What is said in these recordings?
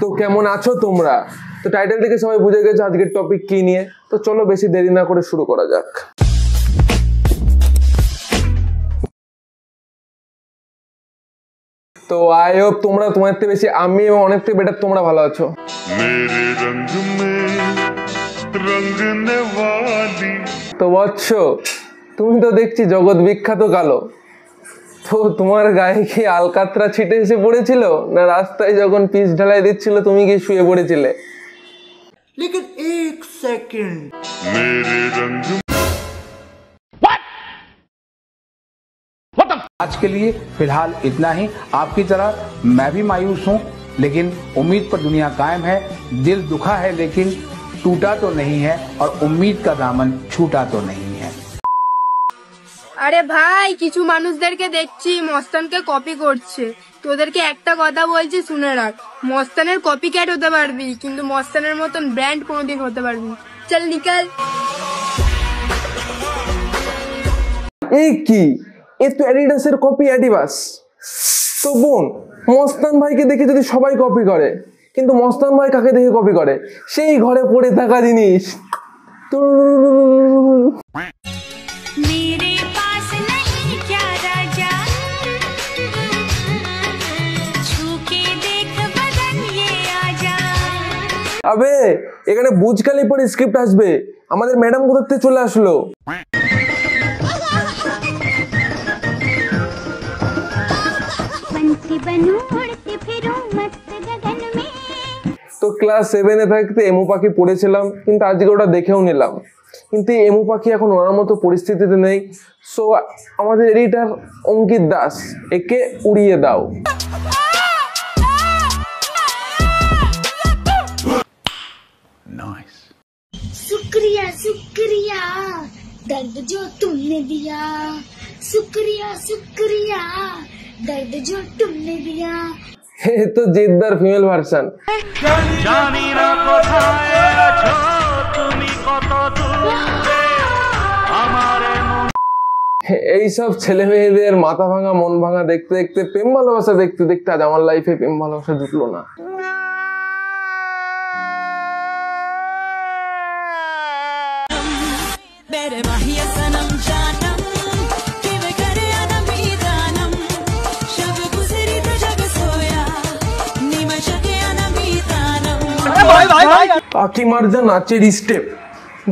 তো কেমন আছো তোমরা? তো টাইটেল থেকে সবাই বুঝে গেছো আজকের টপিক কি নিয়ে। তো চলো বেশি দেরি না করে শুরু করা যাক। তো আই হোপ তোমরা তোমার থেকে বেশি, আমি এবং অনেক থেকে বেটার তোমরা ভালো আছো। তো বৎস, তুমি তো দেখছি জগৎ বিখ্যাত কালো। তো তোমার গায়ে কি আলকাতরা ছিটে এসে পড়েছিল, না রাস্তায় যখন পিচ ঢালাই দিচ্ছিল তুমি কি শুয়ে পড়েছিলে? लेकिन एक सेकंड आज के लिए फिलहाल इतना ही। आपकी तरह मैं भी मायूस हूं, लेकिन उम्मीद पर दुनिया कायम है। दिल दुखा है लेकिन टूटा तो नहीं है, और उम्मीद का दामन छूटा तो नहीं है। আরে ভাই, কিছু মানুষদেরকে দেখছি মস্তানকে কপি করছে। তোদেরকে একটা কথা বলছি, শুনে রাখ। মস্তানের কপি ক্যাট হতে পারবি, কিন্তু মস্তানের মতন ব্র্যান্ড কোনোদিন হতে পারবি। চল নিকাল। এই কি, এ তো অ্যাডিডাসের কপি অ্যাডিবাস। তো বোন, মস্তান ভাইকে দেখে যদি সবাই কপি করে, কিন্তু মস্তান ভাই কাকে দেখে কপি করে? সেই ঘরে পড়ে থাকা জিনিস। আবে এখানে বুজ খালিফার স্ক্রিপ্ট আসবে, আমাদের ম্যাডাম কোথা থেকে চলে আসলো? তো ক্লাস 7-এ থাকতে এমু পাখি পড়েছিলাম, কিন্তু আজকে ওটা দেখেও নিলাম। কিন্তু এমু পাখি এখন ওনার মতো পরিস্থিতিতে নেই। সো আমাদের এডিটর অঙ্কিত দাস, একে উড়িয়ে দাও। शुक्रिया शुक्रिया दर्द जो तुमने दिया, शुक्रिया शुक्रिया दर्द जो तुमने दिया। এ তো জেদ্দার ফিমেল ভার্সন। জানি না কোথায় আছো তুমি, কত দূরে আমার মন। এইসব ছেলে মেয়েদের মাথা ভাঙা মন ভাঙা দেখতে দেখতে, প্রেম ভালোবাসা দেখতে দেখতে আজ আমার লাইফে প্রেম ভালোবাসা জুটলো না। কাকিমার যা নাচের স্টেপ,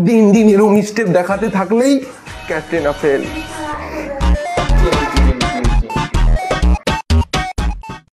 দিন দিন এরকম স্টেপ দেখাতে থাকলেই ক্যাটরিনা ফেল।